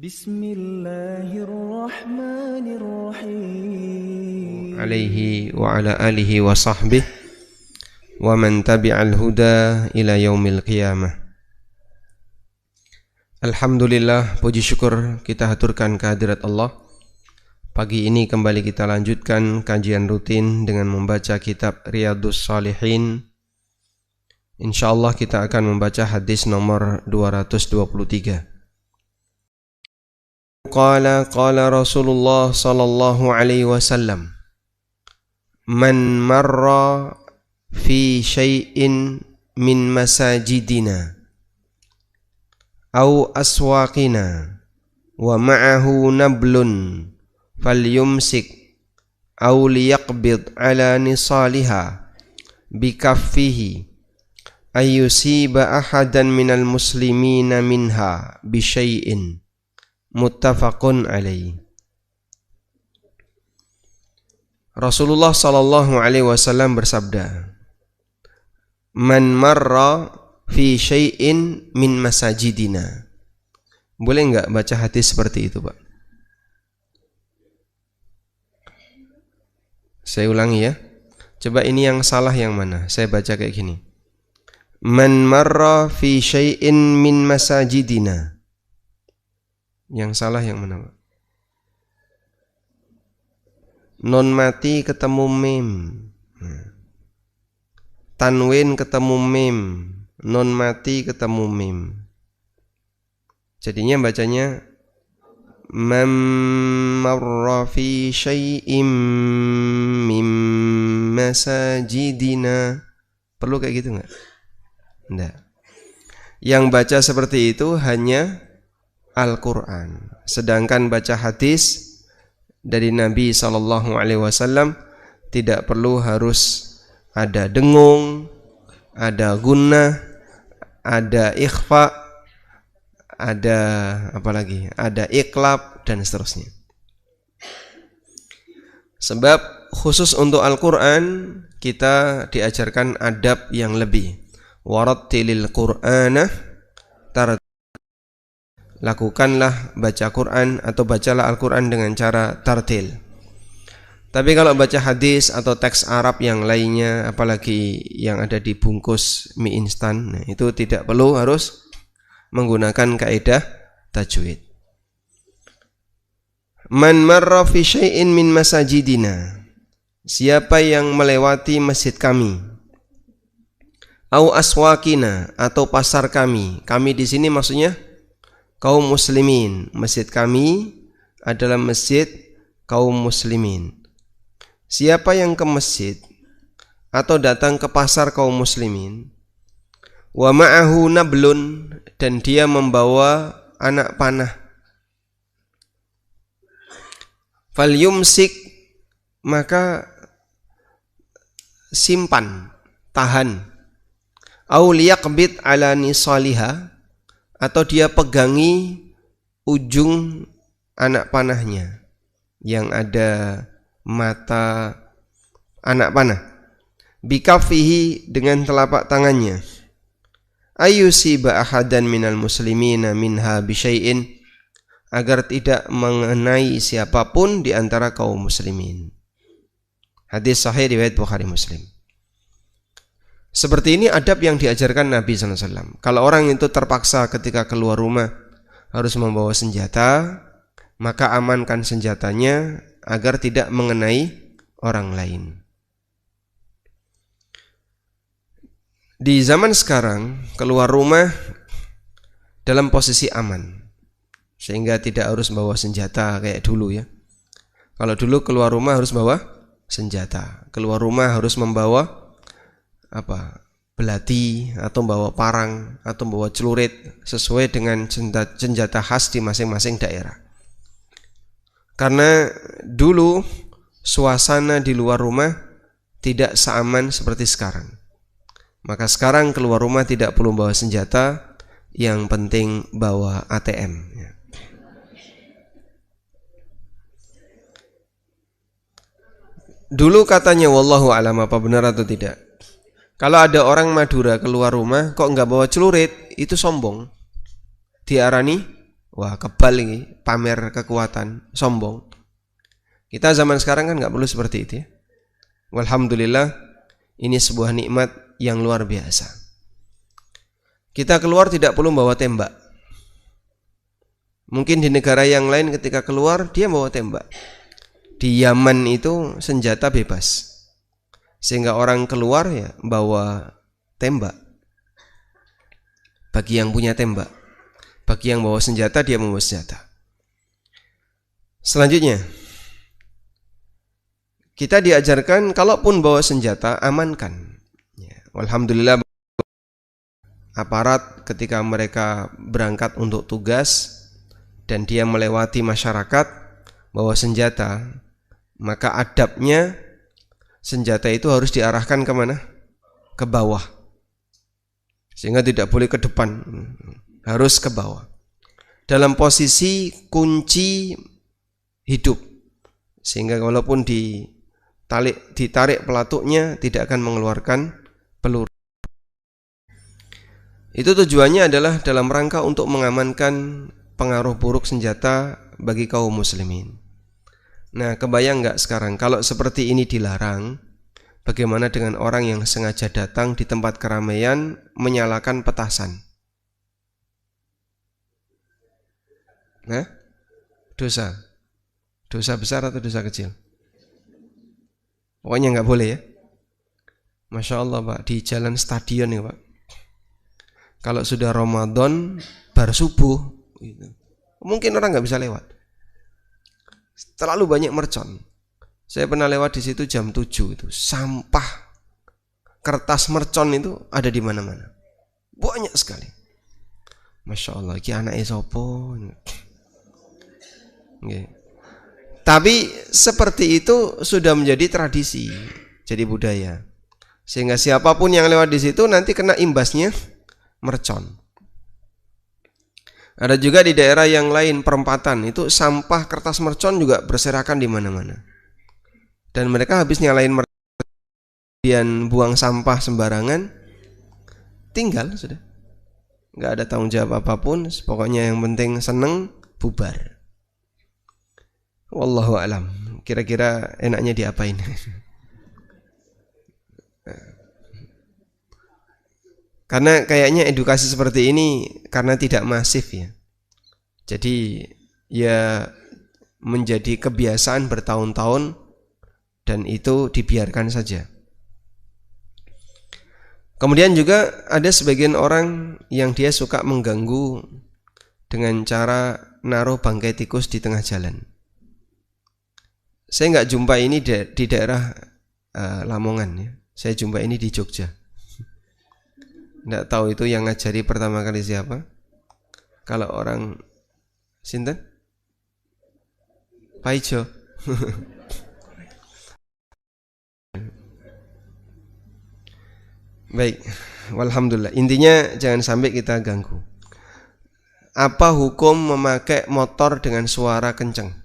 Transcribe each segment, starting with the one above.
Bismillahirrahmanirrahim. Alaihi wa ala alihi wa sahbihi wa man tabi'al huda ila yaumil qiyamah. Alhamdulillah, puji syukur kita haturkan kehadirat Allah. Pagi ini kembali kita lanjutkan kajian rutin dengan membaca kitab Riyadhus Shalihin. Insyaallah kita akan membaca hadis nomor 223. Qala Rasulullah sallallahu alaihi wasallam, man marra fi syai'in min masajidina aw aswaqina wa ma'ahu nablun falyumsik aw liyaqbid ala nisaliha bikaffihi ayyusiba ahadan minal muslimina minha bi syai'in. Muttafaqun alaih. Rasulullah sallallahu alaihi wasallam bersabda, man marra fi syai'in min masajidina. Boleh enggak baca hadis seperti itu, Pak? Saya ulangi ya. Coba ini yang salah yang mana? Saya baca kayak gini. Man marra fi syai'in min masajidina. Yang salah yang mana, Pak? Non mati ketemu mim. Tanwin ketemu mim. Non mati ketemu mim. Jadinya bacanya man marra fi syai'im mim masajidina. Perlu kayak gitu enggak? Enggak. Yang baca seperti itu hanya Al-Quran. Sedangkan baca hadis dari Nabi SAW tidak perlu harus ada dengung, ada gunnah, ada ikhfa, ada apa lagi? Ada iqlab dan seterusnya. Sebab khusus untuk Al-Quran kita diajarkan adab yang lebih. Warattilil Qur'ana tartila. Lakukanlah baca Quran atau bacalah Al-Quran dengan cara tartil. Tapi kalau baca hadis atau teks Arab yang lainnya, apalagi yang ada di bungkus mie instan, nah itu tidak perlu harus menggunakan kaidah tajwid. Man marra fi syai'in min masajidina. Siapa yang melewati masjid kami, au aswaqina, atau pasar kami. Kami di sini maksudnya kaum muslimin. Masjid kami adalah masjid kaum muslimin. Siapa yang ke masjid atau datang ke pasar kaum muslimin, wa ma'ahu nablun, dan dia membawa anak panah, falyumsik, maka simpan, tahan, au liyaqbid ala nisaliha, atau dia pegangi ujung anak panahnya yang ada mata anak panah, bikafihi, dengan telapak tangannya, ayyusiba ahadan minal muslimina minha bisyai'in, agar tidak mengenai siapapun di antara kaum muslimin. Hadis sahih riwayat Bukhari Muslim. Seperti ini adab yang diajarkan Nabi SAW. Kalau orang itu terpaksa ketika keluar rumah harus membawa senjata, maka amankan senjatanya agar tidak mengenai orang lain. Di zaman sekarang keluar rumah dalam posisi aman, sehingga tidak harus membawa senjata kayak dulu ya. Kalau dulu keluar rumah harus bawa senjata, keluar rumah harus membawa belati, atau bawa parang, atau bawa celurit sesuai dengan senjata khas di masing-masing daerah. Karena dulu suasana di luar rumah tidak seaman seperti sekarang. Maka sekarang keluar rumah tidak perlu bawa senjata, yang penting bawa ATM. Dulu katanya, wallahu alam, apa benar atau tidak, kalau ada orang Madura keluar rumah kok enggak bawa celurit, itu sombong. Diarani Wah, kebal ini, pamer kekuatan, sombong. Kita zaman sekarang kan nggak perlu seperti itu ya. Walhamdulillah, ini sebuah nikmat yang luar biasa. Kita keluar tidak perlu bawa tembak. Mungkin di negara yang lain ketika keluar dia bawa tembak. Di Yaman itu senjata bebas. Sehingga orang keluar ya bawa tembak. Bagi yang punya tembak. Bagi yang bawa senjata, dia membawa senjata. Selanjutnya, kita diajarkan kalaupun bawa senjata, amankan. Ya, alhamdulillah, aparat ketika mereka berangkat untuk tugas dan dia melewati masyarakat bawa senjata, maka adabnya senjata itu harus diarahkan kemana? Ke bawah. Sehingga tidak boleh ke depan. Harus ke bawah dalam posisi kunci hidup, sehingga walaupun ditarik pelatuknya tidak akan mengeluarkan peluru. Itu tujuannya adalah dalam rangka untuk mengamankan pengaruh buruk senjata bagi kaum muslimin. Nah, kebayang nggak sekarang kalau seperti ini dilarang, bagaimana dengan orang yang sengaja datang di tempat keramaian menyalakan petasan? Nah, dosa besar atau dosa kecil? Pokoknya nggak boleh ya. Masya Allah Pak, di jalan stadion ya Pak, kalau sudah Ramadan bar subuh gitu, mungkin orang nggak bisa lewat, terlalu banyak mercon. Saya pernah lewat di situ jam 7 itu, sampah kertas mercon itu ada di mana-mana, banyak sekali. Masya Allah, ini anaknya sopo. Okay. Tapi seperti itu sudah menjadi tradisi, jadi budaya, sehingga siapapun yang lewat di situ nanti kena imbasnya mercon. Ada juga di daerah yang lain perempatan itu sampah kertas mercon juga berserakan di mana-mana, dan mereka habis nyalain mercon kemudian buang sampah sembarangan, tinggal sudah, nggak ada tanggung jawab apapun. Pokoknya yang penting seneng, bubar. Wallahu alam. Kira-kira enaknya diapain? Karena kayaknya edukasi seperti ini karena tidak masif ya. Jadi ya menjadi kebiasaan bertahun-tahun dan itu dibiarkan saja. Kemudian juga ada sebagian orang yang dia suka mengganggu dengan cara naruh bangkai tikus di tengah jalan. Saya nggak jumpa ini di daerah Lamongan ya. Saya jumpa ini di Jogja. Nggak tahu itu yang ngajari pertama kali siapa. Kalau orang sinten? Pak Ijo. Baik, walhamdulillah. Intinya jangan sampai kita ganggu. Apa hukum memakai motor dengan suara kencang?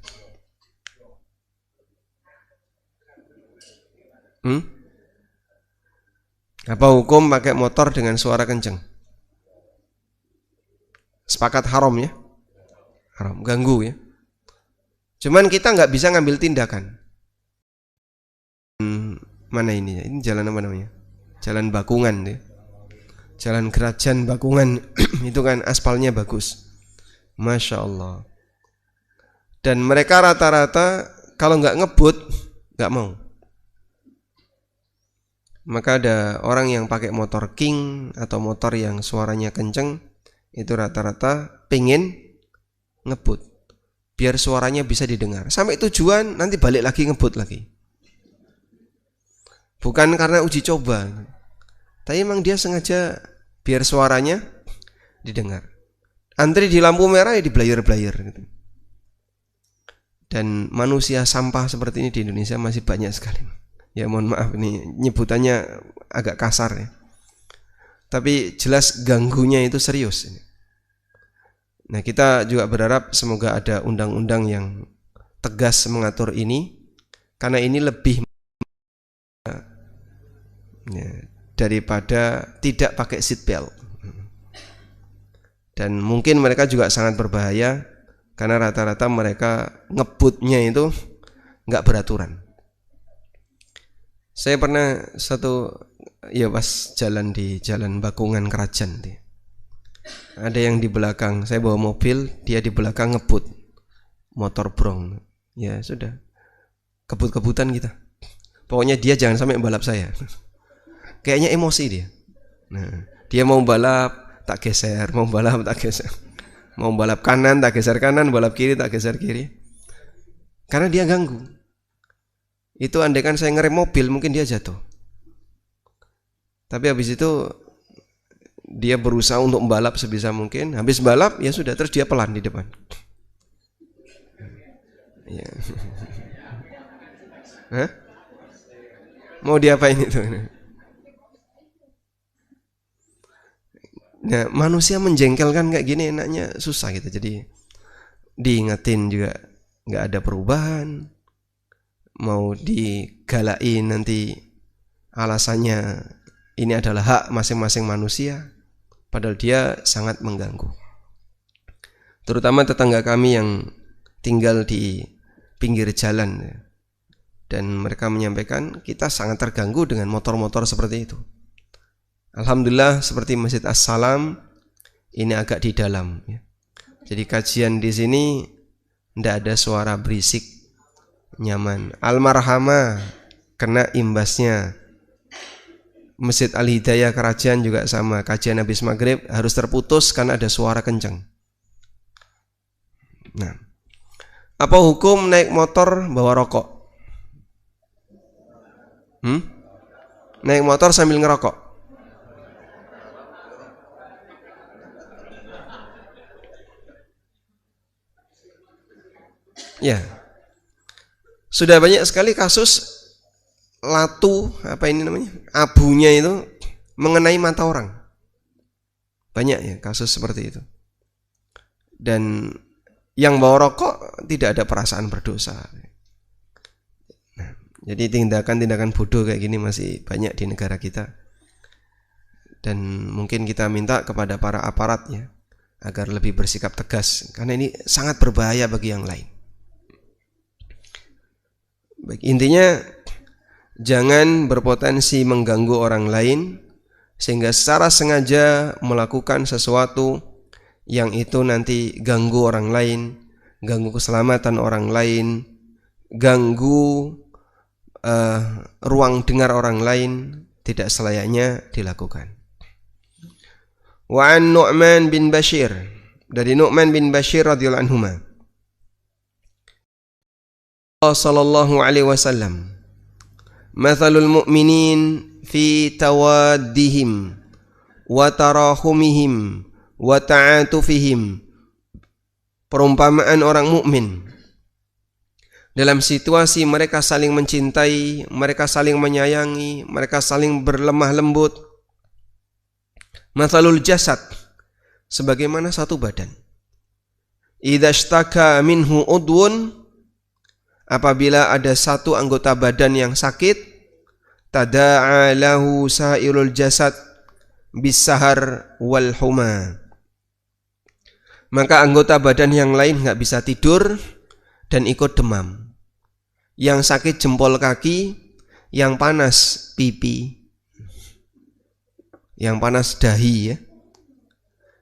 Apa hukum pakai motor dengan suara kencang? Sepakat haram ya? Haram, ganggu ya. Cuman kita nggak bisa ngambil tindakan. Mana ini? Ini jalan apa namanya? Jalan Bakungan ya. Jalan Kerajaan Bakungan itu kan aspalnya bagus, Masya Allah. Dan mereka rata-rata kalau nggak ngebut nggak mau. Maka ada orang yang pakai motor King atau motor yang suaranya kenceng, itu rata-rata pengen ngebut biar suaranya bisa didengar. Sampai tujuan nanti balik lagi ngebut lagi. Bukan karena uji coba, tapi memang dia sengaja biar suaranya didengar. Antri di lampu merah ya dibelayar-belayar gitu. Dan manusia sampah seperti ini di Indonesia masih banyak sekali. Ya mohon maaf ini nyebutannya agak kasar ya. Tapi jelas ganggunya itu serius. Nah, kita juga berharap semoga ada undang-undang yang tegas mengatur ini, karena ini lebih ya, daripada tidak pakai seatbelt. Dan mungkin mereka juga sangat berbahaya karena rata-rata mereka ngebutnya itu nggak beraturan. Saya pernah pas jalan di Jalan Bakungan Kerajaan, ada yang di belakang, saya bawa mobil, dia di belakang ngebut motor brong. Ya sudah, kebut-kebutan kita. Pokoknya dia jangan sampai balap saya. Kayaknya emosi dia. Nah, dia mau balap tak geser, mau balap tak geser, mau balap kanan tak geser kanan, balap kiri tak geser kiri. Karena dia ganggu. Itu andaikan saya ngerem mobil mungkin dia jatuh. Tapi habis itu dia berusaha untuk membalap sebisa mungkin. Habis balap ya sudah, terus dia pelan di depan. Ya. Hah? Mau diapain itu? Nah, manusia menjengkelkan kayak gini enaknya susah gitu. Jadi diingetin juga nggak ada perubahan. Mau digalain nanti alasannya ini adalah hak masing-masing manusia, padahal dia sangat mengganggu. Terutama tetangga kami yang tinggal di pinggir jalan, dan mereka menyampaikan kita sangat terganggu dengan motor-motor seperti itu. Alhamdulillah seperti Masjid As-Salam ini agak di dalam, ya. Jadi kajian di sini tidak ada suara berisik, nyaman. Al-Marhamah kena imbasnya. Masjid Al-Hidayah Kerajaan juga sama, kajian habis maghrib harus terputus karena ada suara kencang. Nah, apa hukum naik motor bawa rokok? Naik motor sambil ngerokok? Ya, sudah banyak sekali kasus latu, abunya itu mengenai mata orang. Banyak ya kasus seperti itu. Dan yang bawa rokok tidak ada perasaan berdosa. Nah, jadi tindakan-tindakan bodoh kayak gini masih banyak di negara kita. Dan mungkin kita minta kepada para aparat ya, agar lebih bersikap tegas, karena ini sangat berbahaya bagi yang lain. Baik, intinya jangan berpotensi mengganggu orang lain sehingga secara sengaja melakukan sesuatu yang itu nanti ganggu orang lain, ganggu keselamatan orang lain, ganggu ruang dengar orang lain, tidak selayaknya dilakukan. Wa an Nu'man bin Bashir, dari Nu'man bin Bashir radhiyallahu anhuma, sallallahu alaihi wasallam, mathalul mu'minin fi tawaddihim wa tarahumihim wa ta'atufihim, perumpamaan orang mukmin dalam situasi mereka saling mencintai, mereka saling menyayangi, mereka saling berlemah lembut. Mathalul jasad, sebagaimana satu badan. Idza ishtaka minhu udwun, apabila ada satu anggota badan yang sakit, tada'a lahu sa'irul jasad bisahar wal huma, maka anggota badan yang lain enggak bisa tidur dan ikut demam. Yang sakit jempol kaki, yang panas pipi, yang panas dahi ya.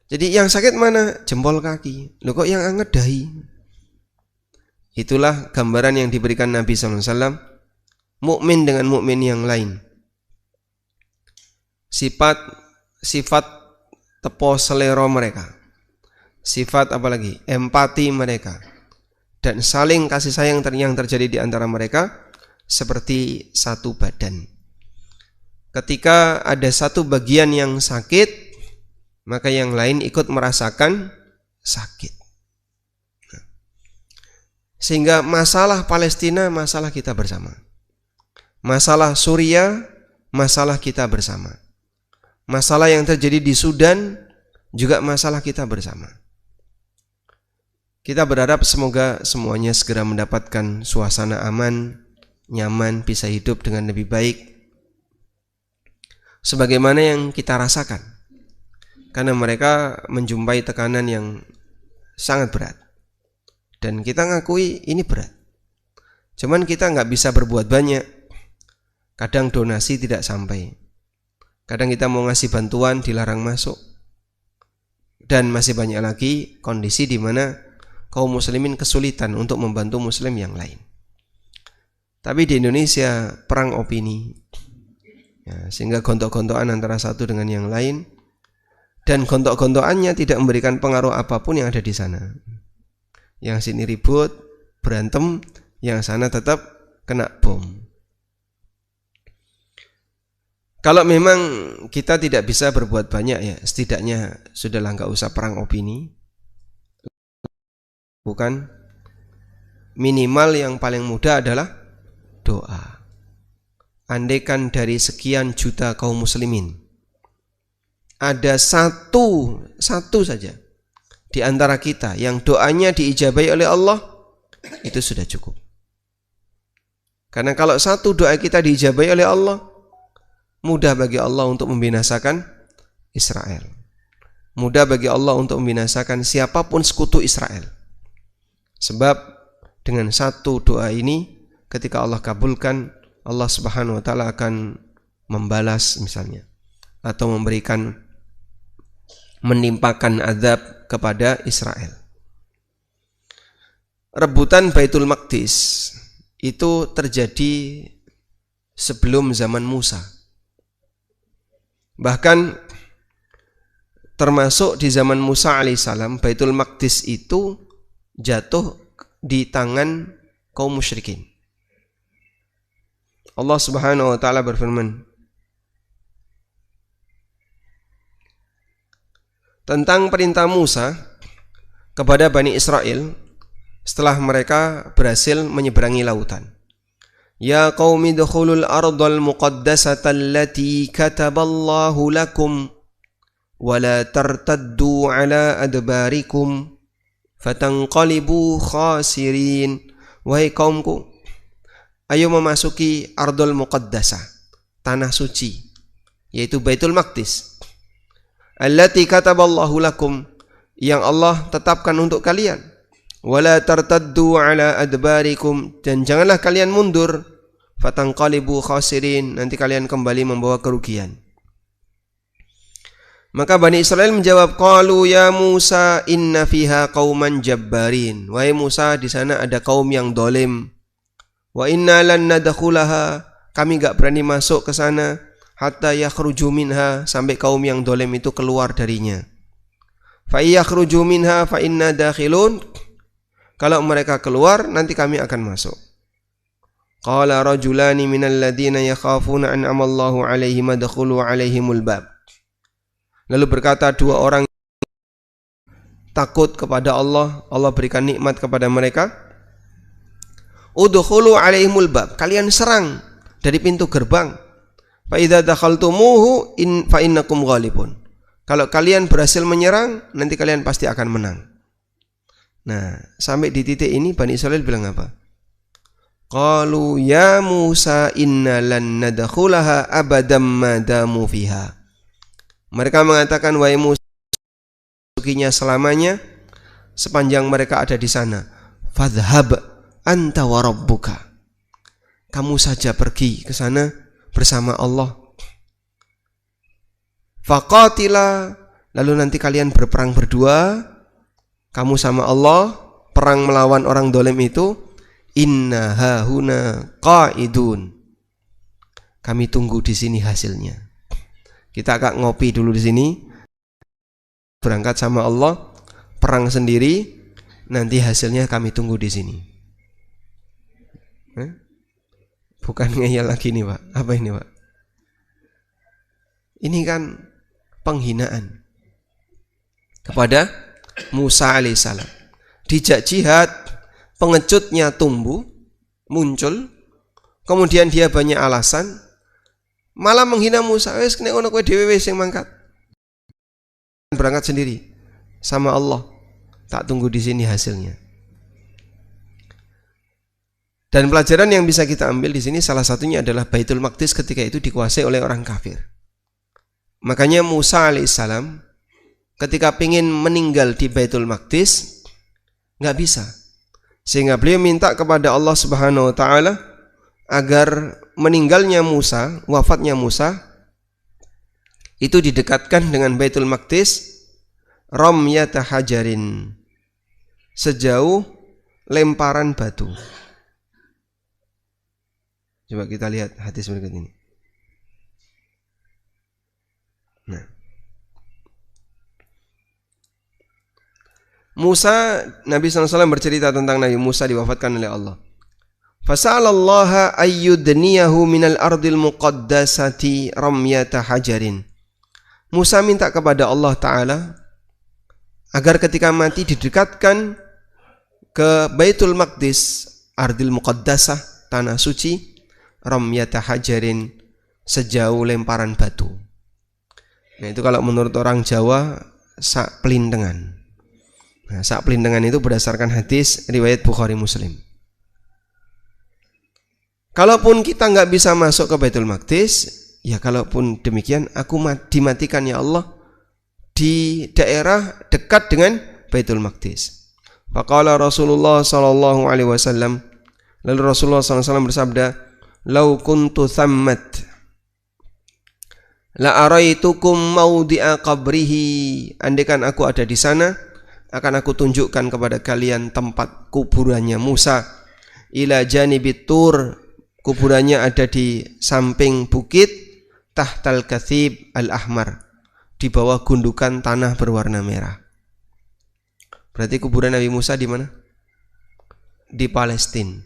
Jadi yang sakit mana? Jempol kaki. Loh kok yang anget dahi? Itulah gambaran yang diberikan Nabi SAW, mukmin dengan mukmin yang lain. Sifat tepo selero mereka. Sifat apalagi? Empati mereka. Dan saling kasih sayang yang terjadi di antara mereka seperti satu badan. Ketika ada satu bagian yang sakit, maka yang lain ikut merasakan sakit. Sehingga masalah Palestina, masalah kita bersama. Masalah Suriah, masalah kita bersama. Masalah yang terjadi di Sudan, juga masalah kita bersama. Kita berharap semoga semuanya segera mendapatkan suasana aman, nyaman, bisa hidup dengan lebih baik, sebagaimana yang kita rasakan karena mereka menjumpai tekanan yang sangat berat. Dan kita ngakui ini berat. Cuman kita nggak bisa berbuat banyak. Kadang donasi tidak sampai. Kadang kita mau ngasih bantuan dilarang masuk. Dan masih banyak lagi kondisi di mana kaum muslimin kesulitan untuk membantu muslim yang lain. Tapi di Indonesia perang opini. Ya, sehingga gontok-gontokan antara satu dengan yang lain. Dan gontok-gontokannya tidak memberikan pengaruh apapun yang ada di sana. Yang sini ribut, berantem, yang sana tetap kena bom. Kalau memang kita tidak bisa berbuat banyak ya, setidaknya sudahlah nggak usah perang opini. Bukan, minimal yang paling mudah adalah doa. Andaikan dari sekian juta kaum muslimin ada satu saja di antara kita yang doanya diijabahi oleh Allah, itu sudah cukup. Karena kalau satu doa kita diijabahi oleh Allah, mudah bagi Allah untuk membinasakan Israel. Mudah bagi Allah untuk membinasakan siapapun sekutu Israel. Sebab dengan satu doa ini, ketika Allah kabulkan, Allah Subhanahu wa taala akan membalas misalnya, atau menimpakan azab kepada Israel. Rebutan Baitul Maqdis itu terjadi sebelum zaman Musa. Bahkan termasuk di zaman Musa alaihissalam, Baitul Maqdis itu jatuh di tangan kaum musyrikin. Allah Subhanahu wa taala berfirman tentang perintah Musa kepada Bani Israel setelah mereka berhasil menyeberangi lautan. Ya qaumi dukhulul ardal muqaddasata allati kataballahu lakum wa la tartaddu ala adbarikum fatanqalibu khasirin. Wahai kaumku, ayo memasuki ardul muqaddasah, tanah suci, yaitu Baitul Maqdis. Allati kataballahu lakum, yang Allah tetapkan untuk kalian. Wala tartaddu ala adbarikum, dan janganlah kalian mundur. Fatanqalibu khasirin, nanti kalian kembali membawa kerugian. Maka Bani Israel menjawab, qalu ya Musa inna fiha qauman jabbarin. Wahai Musa, di sana ada kaum yang dolim. Wa inna lan nadkhulaha, kami enggak berani masuk ke sana hatta yakhruju minha, sampai kaum yang dolim itu keluar darinya. Fa yakhruju minha fa inna dakhilun, kalau mereka keluar nanti kami akan masuk. Qala rajulani minal ladina yakhafuna an'amallahu alaihim adkhulu alaihimul bab. Lalu berkata dua orang takut kepada Allah, Allah berikan nikmat kepada mereka. Udkhulu alaihimul bab, kalian serang dari pintu gerbang. Fa idza dakhaltumuhu fa innakum ghalibun. Kalau kalian berhasil menyerang, nanti kalian pasti akan menang. Nah, sampai di titik ini Bani Israil bilang apa? Qalu ya Musa inna lan nadkhulaha abadan ma damu fiha. Mereka mengatakan, wahai Musa, masukinya selamanya sepanjang mereka ada di sana. Fadhhab anta wa rabbuka, kamu saja pergi ke sana bersama Allah. Faqatila, lalu nanti kalian berperang berdua, kamu sama Allah, perang melawan orang dolim itu. Inna hahuna qaidun, kami tunggu di sini hasilnya. Kita agak ngopi dulu di sini, berangkat sama Allah, perang sendiri, nanti hasilnya kami tunggu di sini. Bukan ngeyel lagi nih Pak. Apa ini Pak? Ini kan penghinaan kepada Musa alaihissalam. Dijak jihad, pengecutnya tumbuh, muncul, kemudian dia banyak alasan, malah menghina Musa. Wes nek ono kowe dhewe wis sing mangkat. Berangkat sendiri sama Allah. Tak tunggu di sini hasilnya. Dan pelajaran yang bisa kita ambil di sini salah satunya adalah Baitul Maqdis ketika itu dikuasai oleh orang kafir. Makanya Musa alaihissalam ketika ingin meninggal di Baitul Maqdis nggak bisa, sehingga beliau minta kepada Allah Subhanahu wa taala agar meninggalnya Musa, wafatnya Musa itu didekatkan dengan Baitul Maqdis ramyata hajarin, sejauh lemparan batu. Coba kita lihat hadis berikut ini. Nah, Musa, Nabi SAW bercerita tentang Nabi Musa diwafatkan oleh Allah. Fasa'alallaha ayyudniyahu minal ardil muqaddasati ramyata hajarin. Musa minta kepada Allah Ta'ala agar ketika mati didekatkan ke Baitul Maqdis, ardil muqaddasah, tanah suci, ramyata hajarin, sejauh lemparan batu. Nah, itu kalau menurut orang Jawa sak pelintengan. Nah, sak pelintengan itu berdasarkan hadis riwayat Bukhari Muslim. Kalaupun kita nggak bisa masuk ke Baitul Maqdis, ya kalaupun demikian aku dimatikan ya Allah di daerah dekat dengan Baitul Maqdis. Faqala Rasulullah sallallahu alaihi wasallam, lalu Rasulullah sallallahu alaihi wasallam bersabda, "Lau kuntu thammat la araitukum maudi'a qabrihi." Andaikan aku ada di sana, akan aku tunjukkan kepada kalian tempat kuburannya Musa. Ila janibit tur, kuburannya ada di samping bukit, tahtal kathib al-ahmar, di bawah gundukan tanah berwarna merah. Berarti kuburan Nabi Musa di mana? Di Palestina.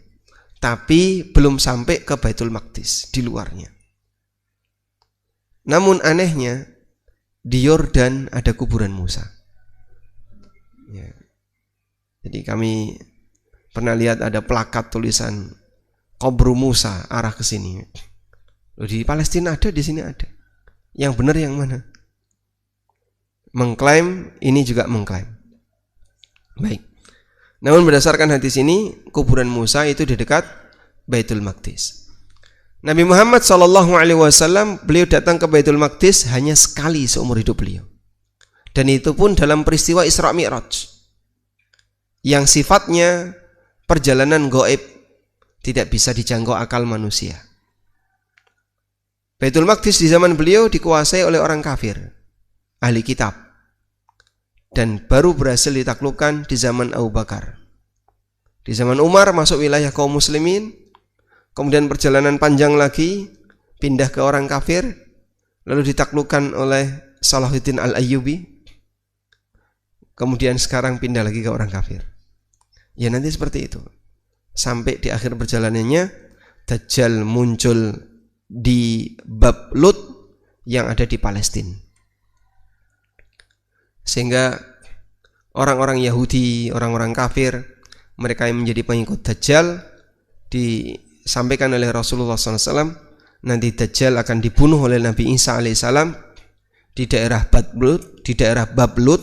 Tapi belum sampai ke Baitul Maqdis, di luarnya. Namun anehnya di Yordan ada kuburan Musa. Ya. Jadi kami pernah lihat ada plakat tulisan Kubur Musa arah ke sini. Di Palestina ada, di sini ada. Yang benar yang mana? Mengklaim, ini juga mengklaim. Baik. Namun berdasarkan hadis ini, kuburan Musa itu di dekat Baitul Maqdis. Nabi Muhammad SAW beliau datang ke Baitul Maqdis hanya sekali seumur hidup beliau. Dan itu pun dalam peristiwa Isra Mi'raj, yang sifatnya perjalanan gaib, tidak bisa dijangkau akal manusia. Baitul Maqdis di zaman beliau dikuasai oleh orang kafir, ahli kitab, dan baru berhasil ditaklukkan di zaman Abu Bakar. Di zaman Umar masuk wilayah kaum muslimin, kemudian perjalanan panjang lagi pindah ke orang kafir, lalu ditaklukkan oleh Salahuddin Al-Ayyubi, kemudian sekarang pindah lagi ke orang kafir. Ya nanti seperti itu. Sampai di akhir perjalanannya Dajjal muncul di Bab Lut yang ada di Palestina. Sehingga orang-orang Yahudi, orang-orang kafir, mereka yang menjadi pengikut Dajjal, disampaikan oleh Rasulullah SAW, nanti Dajjal akan dibunuh oleh Nabi Isa alaihissalam di daerah Bab Lut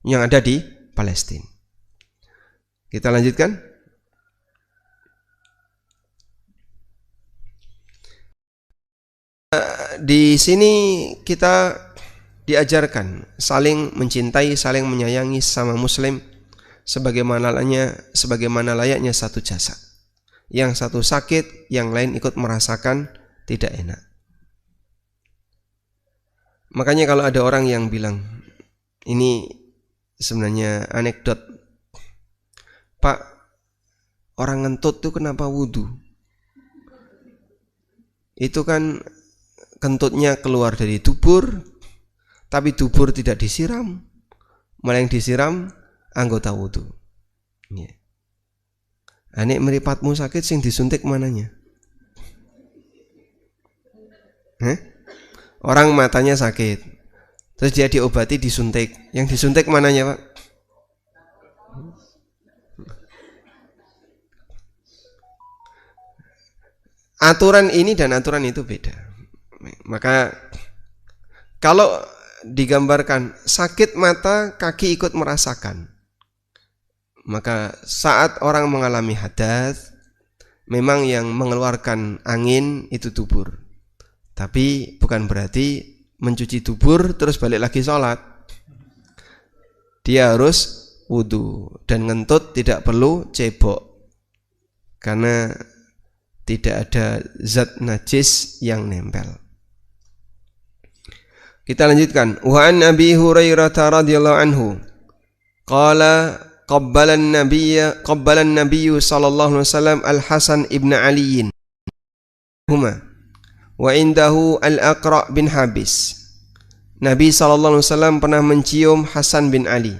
yang ada di Palestina. Kita lanjutkan. Di sini kita diajarkan saling mencintai, saling menyayangi sama muslim sebagaimana layaknya satu jasad. Yang satu sakit, yang lain ikut merasakan tidak enak. Makanya kalau ada orang yang bilang, ini sebenarnya anekdot, Pak, orang ngentut tuh kenapa wudu? Itu kan kentutnya keluar dari dubur, tapi dubur tidak disiram, malah yang disiram anggota wudu. Yeah. Anek meripatmu sakit, sing disuntik mananya? Orang matanya sakit, terus dia diobati disuntik, yang disuntik mananya, Pak? Aturan ini dan aturan itu beda. Maka kalau digambarkan sakit mata, kaki ikut merasakan, maka saat orang mengalami hadas, memang yang mengeluarkan angin itu dubur. Tapi bukan berarti mencuci dubur terus balik lagi sholat. dia harus wudu, dan ngentut tidak perlu cebok karena tidak ada zat najis yang nempel. Kita lanjutkan. Wa an Abi Hurairah radhiyallahu anhu qala qabbala an-nabiy sallallahu alaihi wasallam al-Hasan ibn Ali huma wa indahu al-Aqra bin Habis. Nabi sallallahu alaihi wasallam pernah mencium Hasan bin Ali,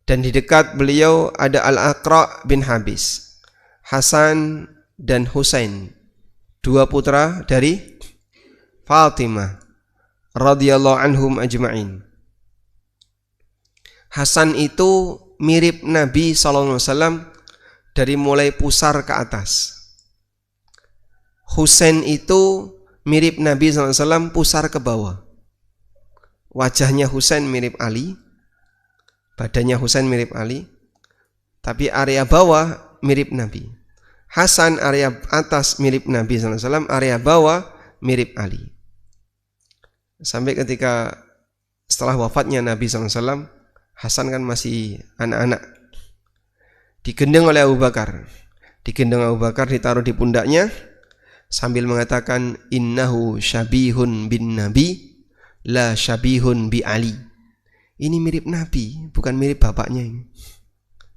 dan di dekat beliau ada Al-Aqra bin Habis. Hasan dan Husain, dua putra dari Fatimah radhiyallahu anhum ajma'in. Hasan itu mirip Nabi SAW dari mulai pusar ke atas. Husain itu mirip Nabi SAW pusar ke bawah. Wajahnya Husain mirip Ali, badannya Husain mirip Ali, tapi area bawah mirip Nabi. Hasan area atas mirip Nabi SAW, area bawah mirip Ali. Sampai ketika setelah wafatnya Nabi SAW, Hasan kan masih anak-anak, digendong oleh Abu Bakar. Digendong Abu Bakar, ditaruh di pundaknya sambil mengatakan, innahu syabihun bin Nabi, la syabihun bi Ali. Ini mirip Nabi, bukan mirip bapaknya ini.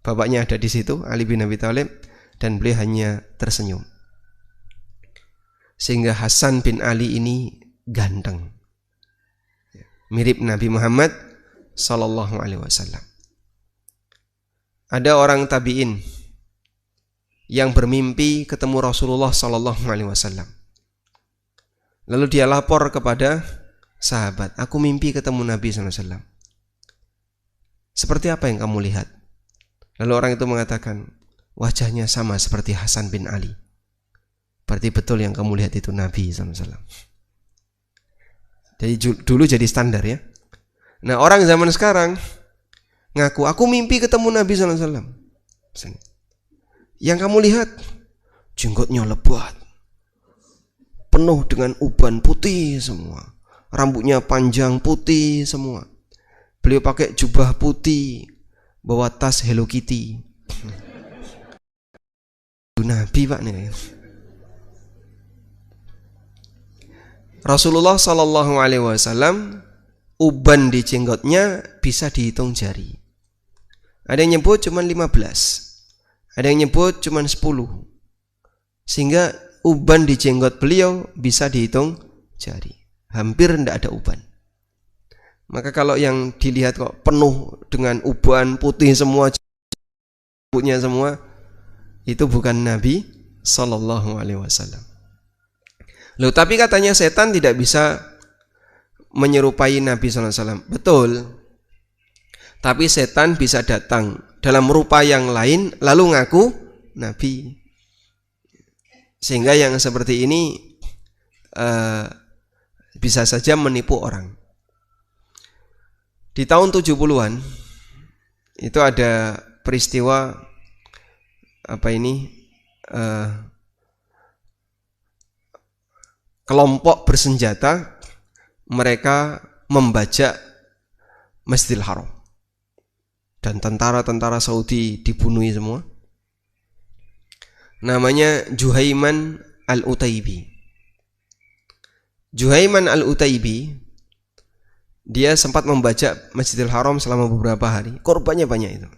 Bapaknya ada di situ, Ali bin Abi Thalib, dan beliau hanya tersenyum. Sehingga Hasan bin Ali ini ganteng, mirip Nabi Muhammad sallallahu alaihi wasallam. Ada orang tabi'in yang bermimpi ketemu Rasulullah sallallahu alaihi wasallam. Lalu dia lapor kepada sahabat, aku mimpi ketemu Nabi sallallahu alaihi wasallam. Seperti apa yang kamu lihat? Lalu orang itu mengatakan, wajahnya sama seperti Hasan bin Ali. Berarti betul yang kamu lihat itu Nabi sallallahu alaihi wasallam. Jadi dulu jadi standar ya. Nah, orang zaman sekarang ngaku, aku mimpi ketemu Nabi sallallahu alaihi wasallam. Yang kamu lihat jenggotnya lebat, penuh dengan uban putih semua, rambutnya panjang putih semua. Beliau pakai jubah putih, bawa tas Hello Kitty. Nabi Pak nih. Rasulullah sallallahu alaihi wasallam uban di jenggotnya bisa dihitung jari. Ada yang nyebut cuma 15, ada yang nyebut cuma 10. Sehingga uban di jenggot beliau bisa dihitung jari. Hampir tidak ada uban. Maka kalau yang dilihat kok penuh dengan uban putih semua, rambutnya semua, itu bukan Nabi sallallahu alaihi wasallam. Loh, tapi katanya setan tidak bisa menyerupai Nabi SAW. Betul. Tapi setan bisa datang dalam rupa yang lain lalu ngaku Nabi. Sehingga yang seperti ini bisa saja menipu orang. Di tahun 70-an itu ada peristiwa kelompok bersenjata, mereka membajak Masjidil Haram, dan tentara-tentara Saudi dibunuh semua. Namanya Juhaiman al-Utaibi. Juhaiman al-Utaibi, dia sempat membajak Masjidil Haram selama beberapa hari. Korbannya banyak itu.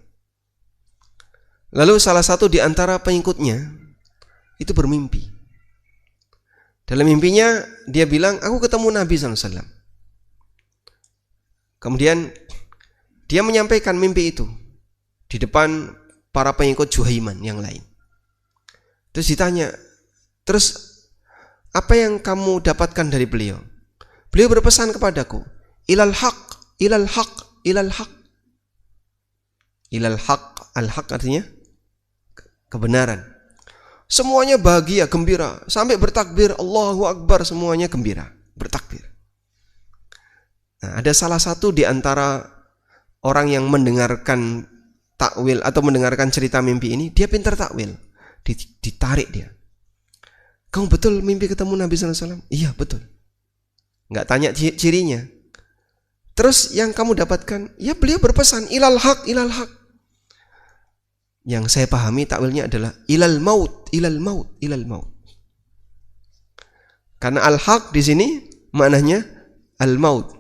Lalu salah satu di antara pengikutnya itu bermimpi. Dalam mimpinya dia bilang, aku ketemu Nabi SAW. Kemudian dia menyampaikan mimpi itu di depan para pengikut Juhaiman yang lain. Terus ditanya, terus apa yang kamu dapatkan dari beliau? Beliau berpesan kepadaku, ilal haq, ilal haq, ilal haq. Ilal haq, al-haq artinya kebenaran. Semuanya bahagia, gembira, sampai bertakbir, Allahu Akbar, semuanya gembira, bertakbir. Nah, ada salah satu di antara orang yang mendengarkan takwil atau mendengarkan cerita mimpi ini, dia pintar takwil, ditarik dia. Kamu betul mimpi ketemu Nabi SAW? Iya betul. Nggak tanya cirinya. Terus yang kamu dapatkan, ya beliau berpesan ilal haq, ilal haq. Yang saya pahami takwilnya adalah ilal maut, ilal maut, ilal maut. Karena al-haq di sini maknanya al-maut.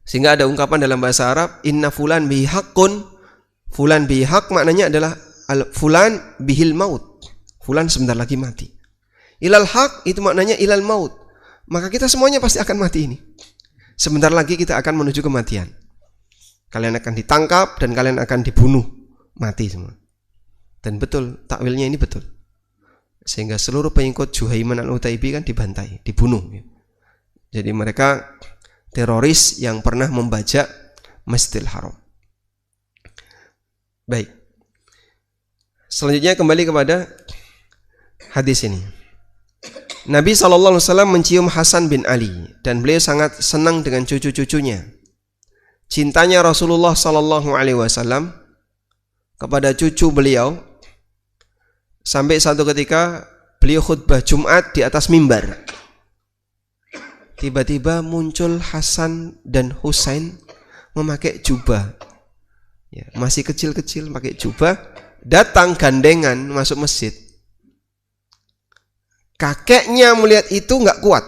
Sehingga ada ungkapan dalam bahasa Arab, inna fulan bihi haqqun. Fulan bihi haq maknanya adalah fulan bihil maut. Fulan sebentar lagi mati. Ilal haq itu maknanya ilal maut. Maka kita semuanya pasti akan mati ini. Sebentar lagi kita akan menuju kematian. Kalian akan ditangkap dan kalian akan dibunuh. Mati semua. Dan betul, takwilnya ini betul. Sehingga seluruh pengikut Juhaiman al-Utaibi kan dibantai, dibunuh. Jadi mereka teroris yang pernah membajak Masjidil Haram. Baik. Selanjutnya kembali kepada hadis ini. Nabi SAW mencium Hasan bin Ali dan beliau sangat senang dengan cucu-cucunya. Cintanya Rasulullah SAW kepada cucu beliau sampai satu ketika beliau khutbah Jumat di atas mimbar. Tiba-tiba muncul Hasan dan Husain memakai jubah. Ya, masih kecil-kecil pakai jubah, datang gandengan masuk masjid. Kakeknya melihat itu nggak kuat,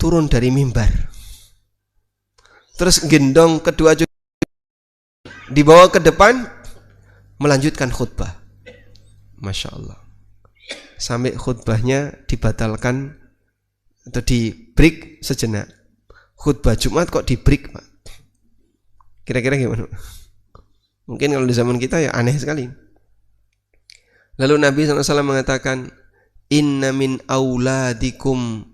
turun dari mimbar, terus gendong kedua cucu, dibawa ke depan, melanjutkan khutbah. Masya Allah, sampai khutbahnya dibatalkan atau di break sejenak. Khutbah Jumat kok di break, Pak? Kira-kira gimana? Mungkin kalau di zaman kita ya aneh sekali. Lalu Nabi SAW mengatakan, inna min auladikum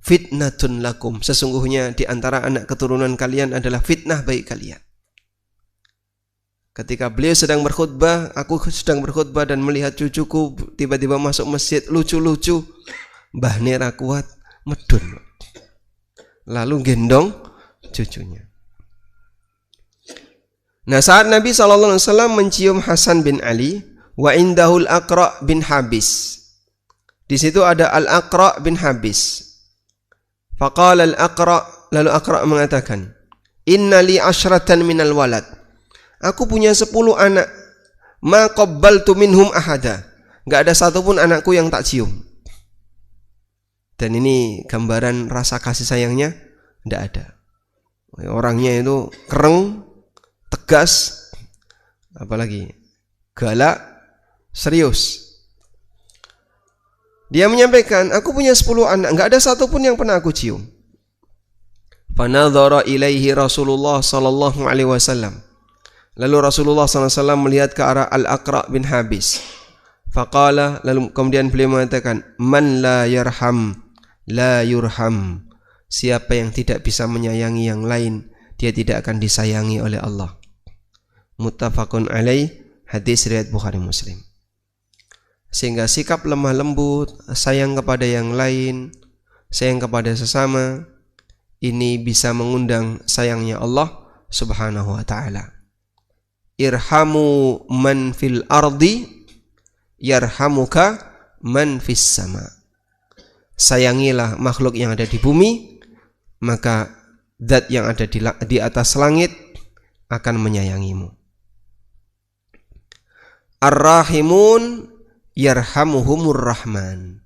fitnatun lakum. Sesungguhnya di antara anak keturunan kalian adalah fitnah bagi kalian. Ketika beliau sedang berkhutbah, aku sedang berkhutbah dan melihat cucuku tiba-tiba masuk masjid lucu-lucu. Mbah Nera kuat, medun. Lalu gendong cucunya. Nah, saat Nabi SAW mencium Hasan bin Ali, wa indahul Aqra bin Habis. Di situ ada Al-Aqra bin Habis. Faqala Al-Aqra, lalu Aqra mengatakan, inna li asyratan minal walad. Aku punya 10 anak. Ma qabbaltu minhum ahada. Enggak ada satupun anakku yang tak cium. Dan ini gambaran rasa kasih sayangnya enggak ada. Orangnya itu kereng, tegas, apalagi galak, serius. Dia menyampaikan, aku punya 10 anak, enggak ada satupun yang pernah aku cium. Fanadhara ilaihi Rasulullah sallallahu alaihi wasallam. Lalu Rasulullah SAW melihat ke arah Al-Aqra bin Habis. Faqala, lalu kemudian beliau mengatakan, man la yarham la yurham. Siapa yang tidak bisa menyayangi yang lain, dia tidak akan disayangi oleh Allah. Muttafaqun alaih, hadis riwayat Bukhari Muslim. Sehingga sikap lemah lembut, sayang kepada yang lain, sayang kepada sesama, ini bisa mengundang sayangnya Allah Subhanahu wa ta'ala. Irhamu man fil ardi yarhamuka man fis sama. Sayangilah makhluk yang ada di bumi, maka zat yang ada di atas langit akan menyayangimu. Ar-rahimun yarhamuhumur rahman.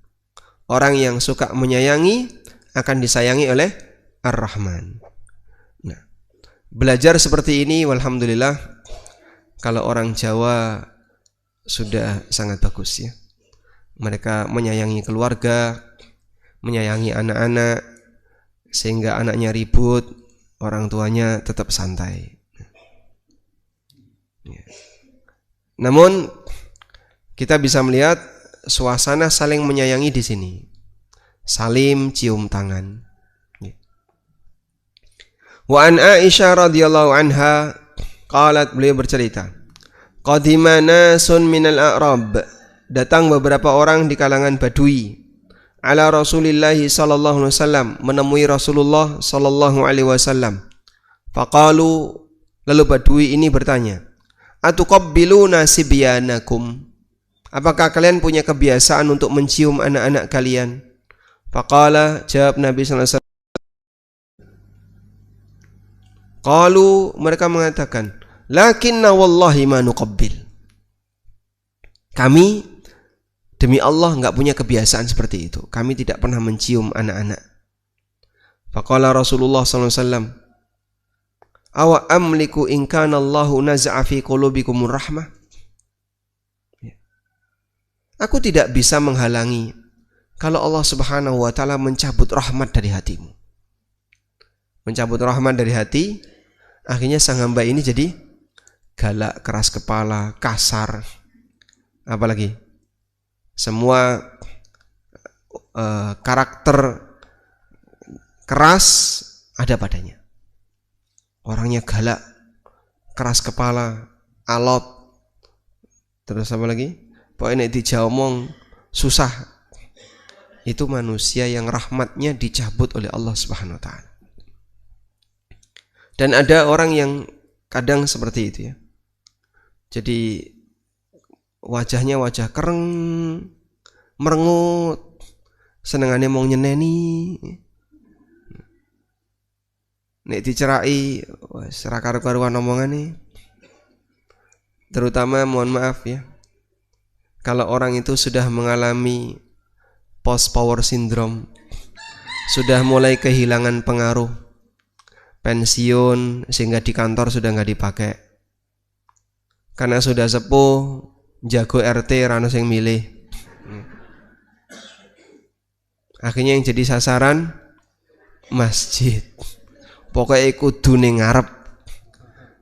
Orang yang suka menyayangi akan disayangi oleh Ar-Rahman. Nah, belajar seperti ini walhamdulillah, kalau orang Jawa sudah sangat bagus ya. Mereka menyayangi keluarga, menyayangi anak-anak, sehingga anaknya ribut, orang tuanya tetap santai. Ya. Namun kita bisa melihat suasana saling menyayangi di sini. Salim cium tangan. Wa an Aisyah radhiyallahu anha qalat, beliau bercerita, qadima nasun minal a'rab, datang beberapa orang di kalangan Badui, ala Rasulillah sallallahu alaihi wasallam, menemui Rasulullah sallallahu alaihi wasallam. Faqalu, lalu Badui ini bertanya, atuqabbiluna sibyanakum, apakah kalian punya kebiasaan untuk mencium anak-anak kalian? Faqala, jawab Nabi sallallahu alaihi wasallam, Qalu, mereka mengatakan, lakinna wallahi ma nuqabbil. Kami demi Allah enggak punya kebiasaan seperti itu. Kami tidak pernah mencium anak-anak. Faqala Rasulullah sallallahu alaihi wasallam, awa amliku in kana Allahu naz'a fi qulubikumur rahmah. Aku tidak bisa menghalangi kalau Allah Subhanahu wa taala mencabut rahmat dari hatimu. Mencabut rahmat dari hati, akhirnya sang hamba ini jadi galak, keras kepala, kasar. Apalagi semua karakter keras ada padanya. Orangnya galak, keras kepala, alot. Terus apa lagi? Pokoknya nek diomong susah. Itu manusia yang rahmatnya dicabut oleh Allah Subhanahu wa taala. Dan ada orang yang kadang seperti itu ya. Jadi wajahnya wajah kereng, merengut, senengane mau nyeneni. Nek dicerai, wis ra karu-karuan omongane. Terutama mohon maaf ya. Kalau orang itu sudah mengalami post power syndrome, sudah mulai kehilangan pengaruh, pensiun sehingga di kantor sudah nggak dipakai, karena sudah sepuh, jago RT rano sing milih, akhirnya yang jadi sasaran masjid. Pokoknya kudu ning ngarep,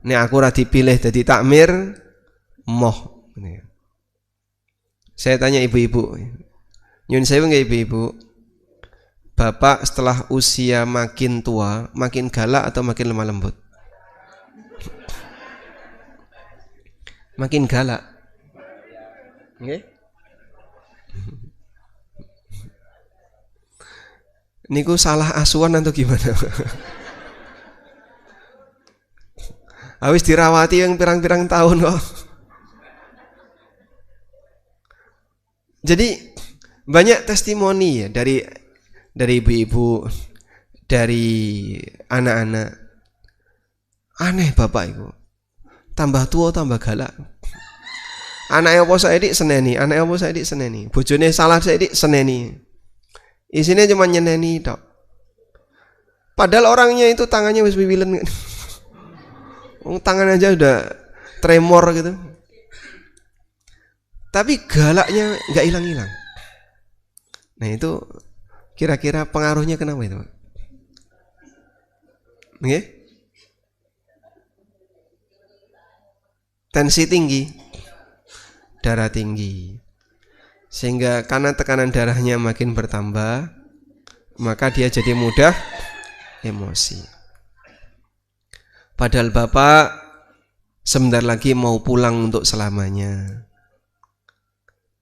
nek aku ora dipilih dadi takmir, moh. Saya tanya ibu-ibu, nyun sewu nggih ibu-ibu, bapak setelah usia makin tua, makin galak atau makin lemah lembut? Makin galak. Nggih? Niku salah asuhan atau gimana? Habis dirawati yang pirang-pirang tahun kok. Jadi banyak testimoni ya dari ibu-ibu, dari anak-anak. Aneh bapak itu, tambah tua tambah galak. Anaknya apa saiki seneni, anaknya apa saiki seneni. Bojone salah saiki seneni. Isinya cuma nyeneni tok. Padahal orangnya itu tangannya wis wiwilen. Tangan aja udah tremor gitu. Tapi galaknya nggak hilang-hilang. Nah itu kira-kira pengaruhnya kenapa itu? Oke? Tensi tinggi, darah tinggi, sehingga karena tekanan darahnya makin bertambah, maka dia jadi mudah emosi. Padahal bapak sebentar lagi mau pulang untuk selamanya.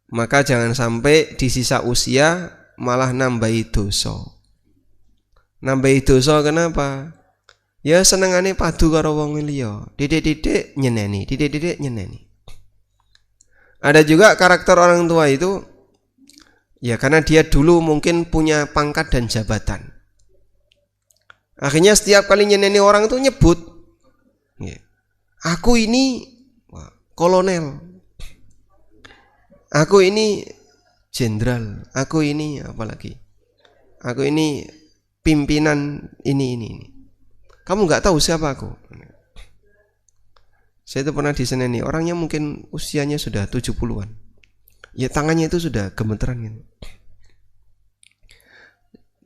Maka jangan sampai di sisa usia malah nambahi dosa. Nambahi dosa kenapa? Ya senengane padu karo wong liya. Didik-didik nyeneni, didik-didik nyeneni. Ada juga karakter orang tua itu ya karena dia dulu mungkin punya pangkat dan jabatan. Akhirnya setiap kali nyeneni orang itu nyebut, aku ini kolonel. Aku ini jenderal, aku ini apalagi? Aku ini pimpinan ini. Kamu nggak tahu siapa aku? Saya itu pernah diseneni, orangnya mungkin usianya sudah 70-an. Ya tangannya itu sudah gemeteran gitu.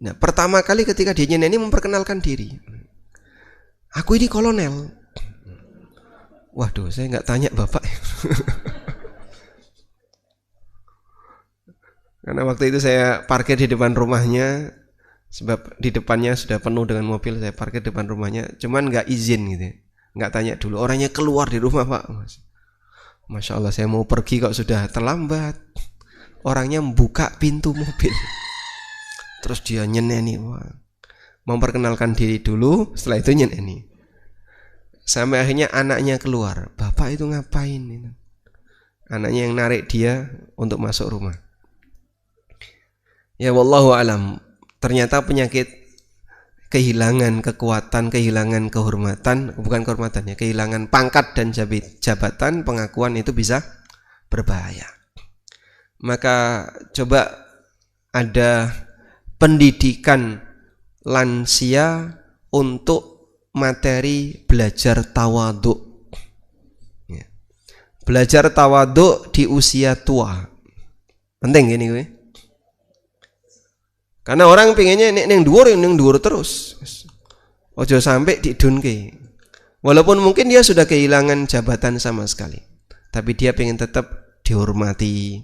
Nah, pertama kali ketika dia nyeneni memperkenalkan diri. Aku ini kolonel. Waduh, saya nggak tanya bapak. Karena waktu itu saya parkir di depan rumahnya, sebab di depannya sudah penuh dengan mobil, saya parkir di depan rumahnya, cuman nggak izin gitu, nggak tanya dulu, orangnya keluar di rumah pak. Masya Allah, saya mau pergi kok sudah terlambat, orangnya membuka pintu mobil, terus dia nyeneni, memperkenalkan diri dulu, setelah itu nyeneni, sampai akhirnya anaknya keluar, bapak itu ngapain? Anaknya yang narik dia untuk masuk rumah. Ya wallahu alam, ternyata penyakit kehilangan kekuatan, kehilangan kehormatan, bukan kehormatan ya, kehilangan pangkat dan jabatan, pengakuan itu bisa berbahaya. Maka coba ada pendidikan lansia untuk materi belajar tawadhu. Ya. Belajar tawadhu di usia tua. Penting ini gue. Karena orang pengennya ning dhuwur terus. Ojo sampai didunke. Walaupun mungkin dia sudah kehilangan jabatan sama sekali, tapi dia pengen tetap dihormati,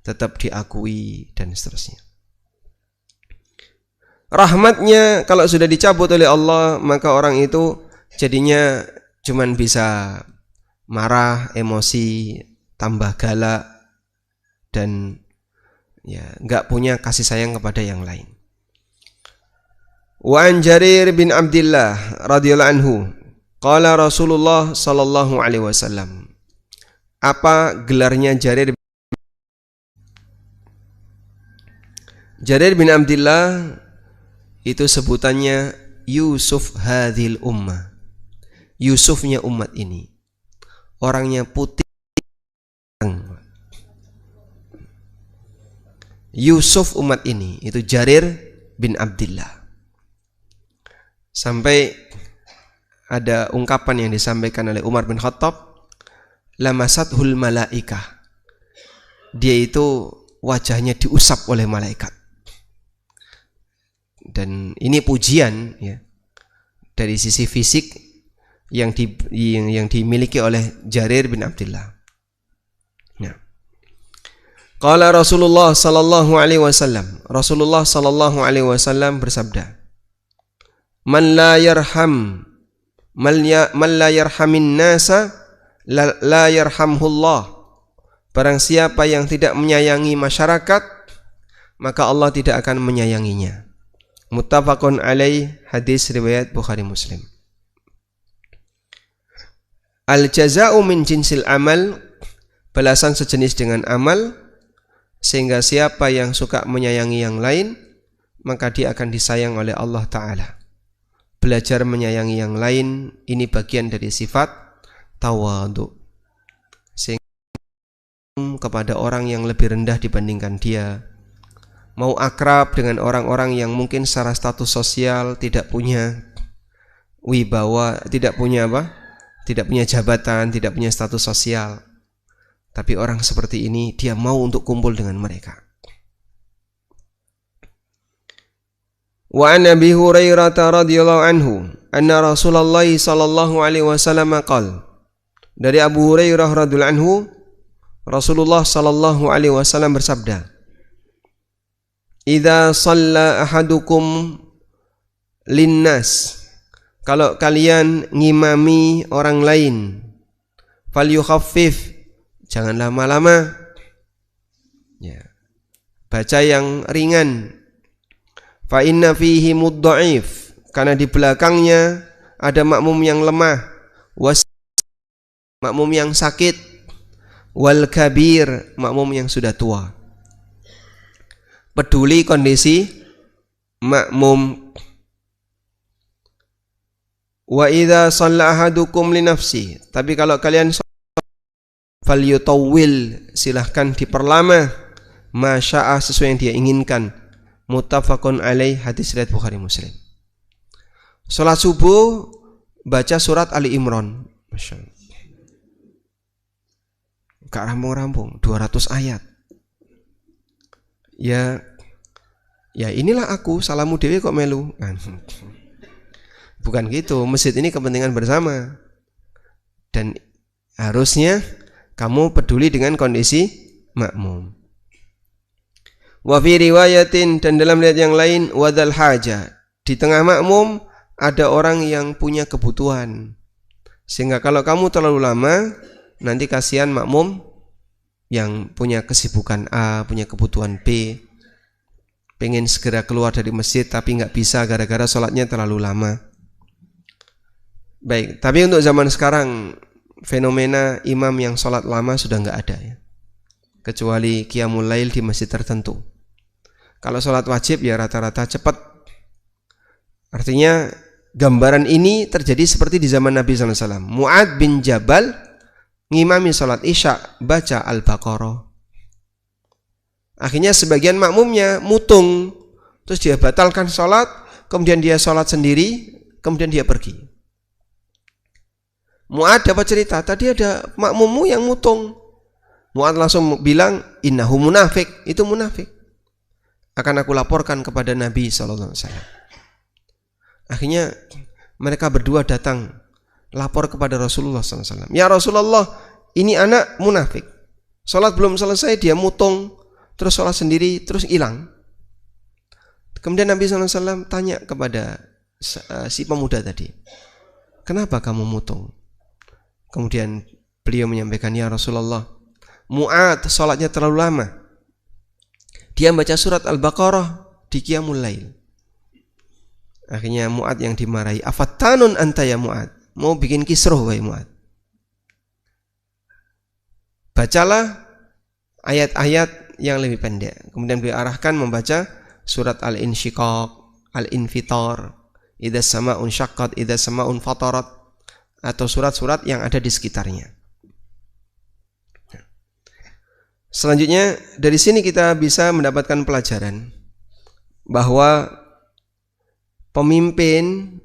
tetap diakui dan seterusnya. Rahmatnya kalau sudah dicabut oleh Allah, maka orang itu jadinya cuman bisa marah, emosi, tambah galak, dan ya enggak punya kasih sayang kepada yang lain. Wa an Jarir bin Abdullah radhiyallahu anhu, qala Rasulullah sallallahu alaihi wasallam. Apa gelarnya Jarir? Jarir bin Abdullah itu sebutannya Yusuf hadhil ummah. Yusufnya umat ini. Orangnya putih. Yusuf umat ini itu Jarir bin Abdullah. Sampai ada ungkapan yang disampaikan oleh Umar bin Khattab, lamasathul malaikah. Dia itu wajahnya diusap oleh malaikat. Dan ini pujian ya dari sisi fisik yang dimiliki oleh Jarir bin Abdullah. Ya. Qala Rasulullah sallallahu alaihi wasallam. Rasulullah sallallahu alaihi wasallam bersabda, Man la yarhamin nasa la yarhamhullah. Barang siapa yang tidak menyayangi masyarakat, maka Allah tidak akan menyayanginya. Muttafaqun alaih, hadis riwayat Bukhari Muslim. Al-jaza'u min jinsil amal, balasan sejenis dengan amal, sehingga siapa yang suka menyayangi yang lain, maka dia akan disayang oleh Allah Ta'ala. Belajar menyayangi yang lain, ini bagian dari sifat tawadhu. Sehingga kepada orang yang lebih rendah dibandingkan dia, mau akrab dengan orang-orang yang mungkin secara status sosial tidak punya wibawa, tidak punya jabatan, tidak punya status sosial. Tapi orang seperti ini dia mau untuk kumpul dengan mereka. Wa an Abi Hurairah radhiyallahu anhu anna Rasulullah sallallahu alaihi wasallam qala. Dari Abu Hurairah radhiyallahu anhu, Rasulullah sallallahu alaihi wasallam bersabda, Idza shalla ahadukum linnas, kalau kalian ngimami orang lain, falyukhaffif, jangan lama-lama. Ya. Baca yang ringan. Fa inna fihi mudda'if, karena di belakangnya ada makmum yang lemah, makmum yang sakit, wal kabir, makmum yang sudah tua. Peduli kondisi makmum. Wa idza shalla ahadukum li nafsi, tapi kalau kalian falyutawwil, silahkan diperlama, masya'a, sesuai yang dia inginkan. Muttafaqun alaih, hadis riwayat Bukhari Muslim. Salat subuh baca surat Ali Imran. Masyaallah. Gak rampung-rampung, 200 ayat. Ya inilah aku, salamu dewe kok melu. Bukan gitu, masjid ini kepentingan bersama. Dan harusnya kamu peduli dengan kondisi makmum. Wa fi riwayatin, dan dalam riwayat yang lain, wadal haja, di tengah makmum ada orang yang punya kebutuhan. Sehingga kalau kamu terlalu lama, nanti kasihan makmum yang punya kesibukan A, punya kebutuhan B, pengen segera keluar dari masjid tapi nggak bisa gara-gara sholatnya terlalu lama. Baik, tapi untuk zaman sekarang fenomena imam yang sholat lama sudah nggak ada ya, kecuali qiyamul lail di masjid tertentu. Kalau sholat wajib ya rata-rata cepat, Artinya gambaran ini terjadi seperti di zaman Nabi SAW. Mu'ad bin Jabal ngimami sholat isya baca Al-Baqarah. Akhirnya sebagian makmumnya mutung, terus dia batalkan sholat, kemudian dia sholat sendiri, kemudian dia pergi. Mu'ad dapat cerita, tadi ada makmummu yang mutung. Mu'ad langsung bilang, innahu munafik, itu munafik. Akan aku laporkan kepada Nabi SAW. Akhirnya mereka berdua datang lapor kepada Rasulullah SAW. Ya Rasulullah, ini anak munafik. Sholat belum selesai dia mutung, terus sholat sendiri, terus hilang. Kemudian Nabi SAW tanya kepada si pemuda tadi, kenapa kamu mutung? Kemudian beliau menyampaikan, ya Rasulullah, Mu'ad sholatnya terlalu lama. Dia baca surat Al-Baqarah di Qiyamul Lail. Akhirnya Mu'ad yang dimarahi, afattanun anta ya Mu'ad, mau bikin kisruh wahai Mu'ad. Bacalah ayat-ayat yang lebih pendek. Kemudian beliau arahkan membaca surat Al-Insyiqaq, Al-Infitar, Idza sama'un syaqqat, Idza sama'un fatarat, atau surat-surat yang ada di sekitarnya. Selanjutnya dari sini kita bisa mendapatkan pelajaran bahwa pemimpin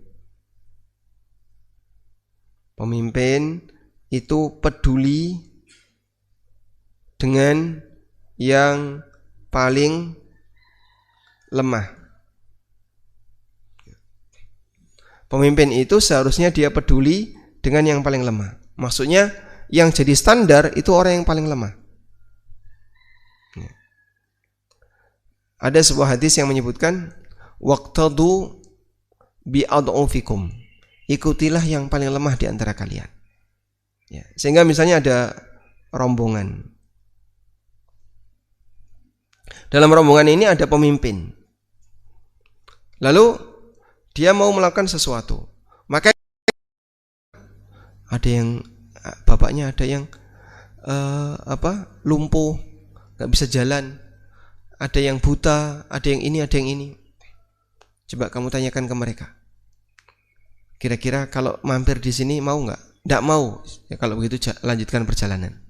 itu peduli dengan yang paling lemah. Pemimpin itu seharusnya dia peduli dengan yang paling lemah. Maksudnya yang jadi standar itu orang yang paling lemah. Ada sebuah hadis yang menyebutkan waqtadu bi'ad'ufikum, ikutilah yang paling lemah di antara kalian. Ya, sehingga misalnya ada rombongan. Dalam rombongan ini ada pemimpin. Lalu dia mau melakukan sesuatu. Maka ada yang bapaknya ada yang lumpuh, nggak bisa jalan. Ada yang buta, ada yang ini, ada yang ini. Coba kamu tanyakan ke mereka. Kira-kira kalau mampir di sini mau nggak? Nggak mau. Ya, kalau begitu lanjutkan perjalanan.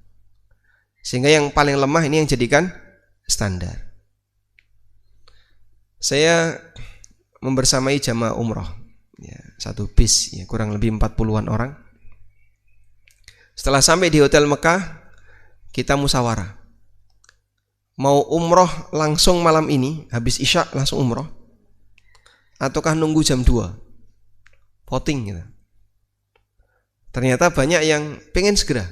Sehingga yang paling lemah ini yang jadikan standar. Saya membersamai jamaah umroh, ya, satu bis, ya, kurang lebih 40-an orang. Setelah sampai di hotel Mekah, kita musyawarah. Mau umroh langsung malam ini, habis isya langsung umroh, ataukah nunggu jam 2? Voting gitu. Ternyata banyak yang pengen segera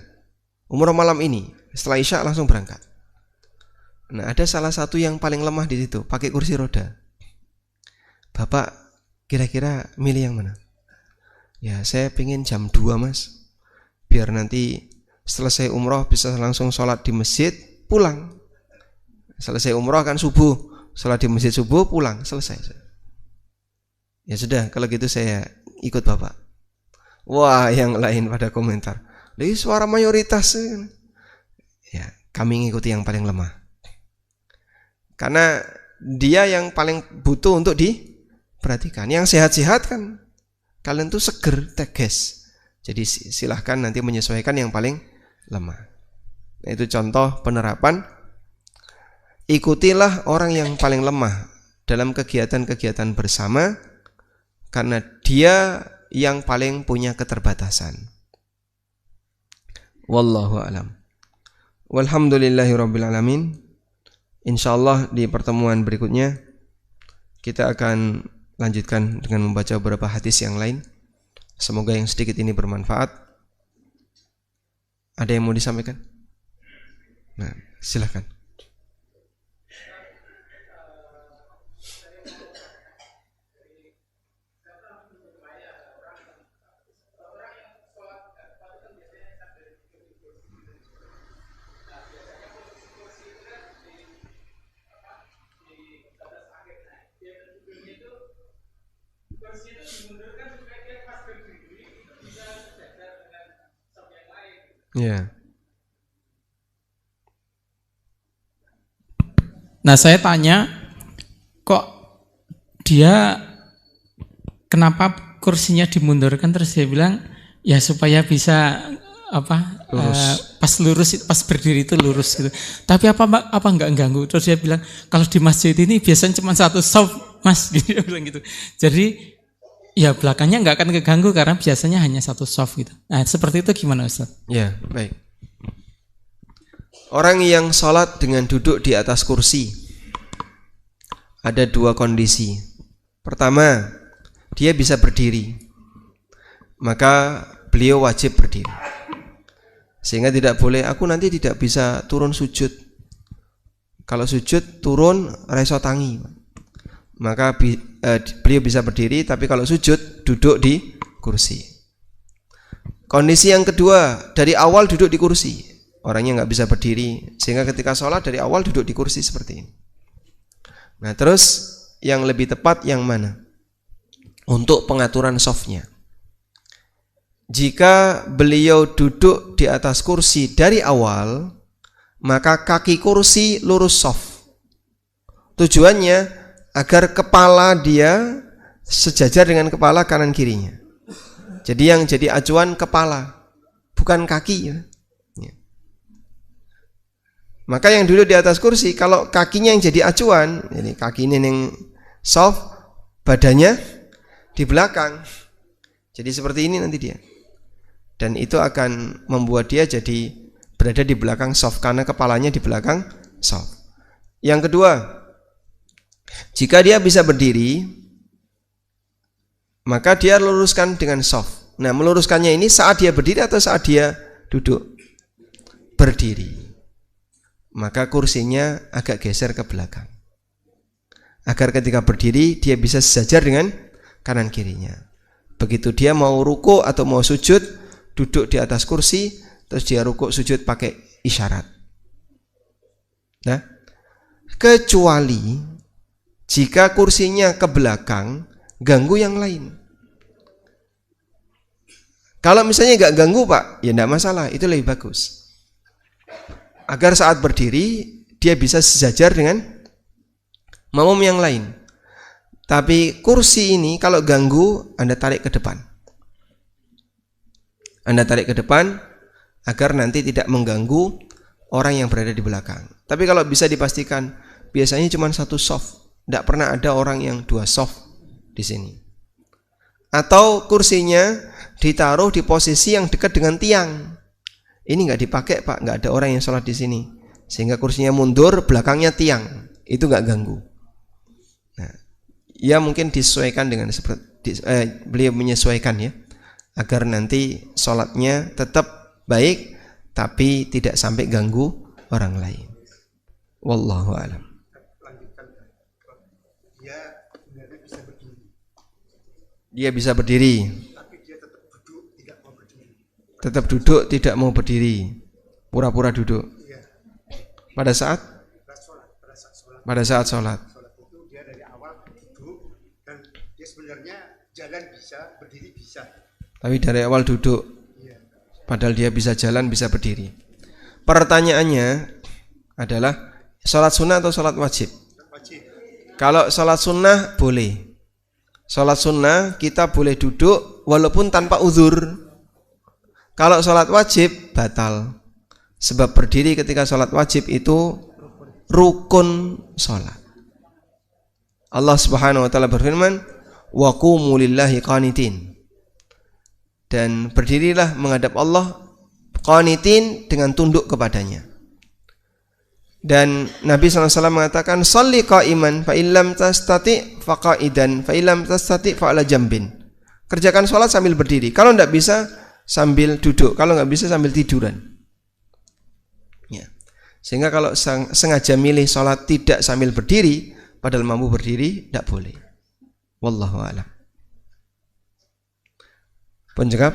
umroh malam ini, setelah isya langsung berangkat. Nah, ada salah satu yang paling lemah di situ, pakai kursi roda. Bapak kira-kira milih yang mana? Ya, saya pengen jam 2 mas, biar nanti selesai umroh bisa langsung sholat di masjid, pulang. Selesai umroh kan subuh, sholat di masjid subuh, pulang, selesai. Ya sudah, kalau gitu saya ikut bapak. Wah, yang lain pada komentar, ini suara mayoritas. Ya, kami ngikuti yang paling lemah. Karena dia yang paling butuh untuk diperhatikan. Yang sehat-sehat kan kalian tuh seger, tegas. Jadi silahkan nanti menyesuaikan yang paling lemah. Nah, itu contoh penerapan. Ikutilah orang yang paling lemah dalam kegiatan-kegiatan bersama, karena dia yang paling punya keterbatasan. Wallahu a'lam. Walhamdulillahirabbil alamin. Insyaallah di pertemuan berikutnya kita akan lanjutkan dengan membaca beberapa hadis yang lain. Semoga yang sedikit ini bermanfaat. Ada yang mau disampaikan? Nah, silakan. Ya. Nah, saya tanya, kok dia kenapa kursinya dimundurkan, terus dia bilang ya supaya bisa pas lurus, pas berdiri itu lurus gitu. Tapi apa nggak ganggu? Terus dia bilang kalau di masjid ini biasanya cuma satu soft mas, gitu dia bilang gitu. Jadi ya belakangnya nggak akan keganggu karena biasanya hanya satu soft gitu. Nah seperti itu gimana Ustaz? Ya baik. Orang yang sholat dengan duduk di atas kursi ada dua kondisi. Pertama, dia bisa berdiri, maka beliau wajib berdiri. Sehingga tidak boleh, aku nanti tidak bisa turun sujud. Kalau sujud turun reso tangi, maka beliau bisa berdiri, tapi kalau sujud duduk di kursi. Kondisi yang kedua, dari awal duduk di kursi, orangnya nggak bisa berdiri, sehingga ketika sholat dari awal duduk di kursi seperti ini. Nah terus yang lebih tepat yang mana untuk pengaturan softnya? Jika beliau duduk di atas kursi dari awal, maka kaki kursi lurus soft. Tujuannya agar kepala dia sejajar dengan kepala kanan kirinya. Jadi yang jadi acuan kepala, bukan kaki ya. Maka yang duduk di atas kursi, kalau kakinya yang jadi acuan, jadi kaki ini yang soft, badannya di belakang. Jadi seperti ini nanti dia. Dan itu akan membuat dia jadi berada di belakang soft karena kepalanya di belakang soft. Yang kedua, jika dia bisa berdiri, maka dia luruskan dengan soft. Nah, meluruskannya ini saat dia berdiri atau saat dia duduk? Berdiri. Maka kursinya agak geser ke belakang, agar ketika berdiri dia bisa sejajar dengan kanan kirinya. Begitu dia mau ruku atau mau sujud, duduk di atas kursi, terus dia rukuk sujud pakai isyarat. Nah, kecuali jika kursinya ke belakang, ganggu yang lain. Kalau misalnya nggak ganggu Pak, ya enggak masalah, itu lebih bagus. Agar saat berdiri dia bisa sejajar dengan makmum yang lain. Tapi kursi ini kalau ganggu, Anda tarik ke depan. Anda tarik ke depan agar nanti tidak mengganggu orang yang berada di belakang. Tapi kalau bisa dipastikan, biasanya cuma satu soft, tidak pernah ada orang yang dua soft di sini. Atau kursinya ditaruh di posisi yang dekat dengan tiang. Ini nggak dipakai Pak, nggak ada orang yang sholat di sini, sehingga kursinya mundur, belakangnya tiang, itu nggak ganggu. Nah, ya mungkin disesuaikan dengan beliau menyesuaikan ya, agar nanti sholatnya tetap baik, tapi tidak sampai ganggu orang lain. Wallahu a'lam. Dia bisa berdiri. Tetap duduk, tidak mau berdiri, pura-pura duduk. Pada saat sholat. Itu dia dari awal duduk dan dia sebenarnya jalan bisa, berdiri bisa. Tapi dari awal duduk, padahal dia bisa jalan, bisa berdiri. Pertanyaannya adalah sholat sunnah atau sholat wajib? Wajib. Kalau sholat sunnah boleh. Sholat sunnah kita boleh duduk walaupun tanpa uzur. Kalau sholat wajib batal. Sebab berdiri ketika sholat wajib itu rukun sholat. Allah Subhanahu wa taala berfirman, "Wa qumu lillahi qanitin." Dan berdirilah menghadap Allah qanitin, dengan tunduk kepadanya. Dan Nabi SAW mengatakan, "Shalli qa'iman fa illam tastati fa qa'idan fa illam tastati fa ala jambin." Kerjakan sholat sambil berdiri. Kalau tidak bisa sambil duduk, kalau nggak bisa sambil tiduran. Ya. Sehingga kalau sengaja milih sholat tidak sambil berdiri, padahal mampu berdiri, tidak boleh. Wallahu a'lam. Penjawab.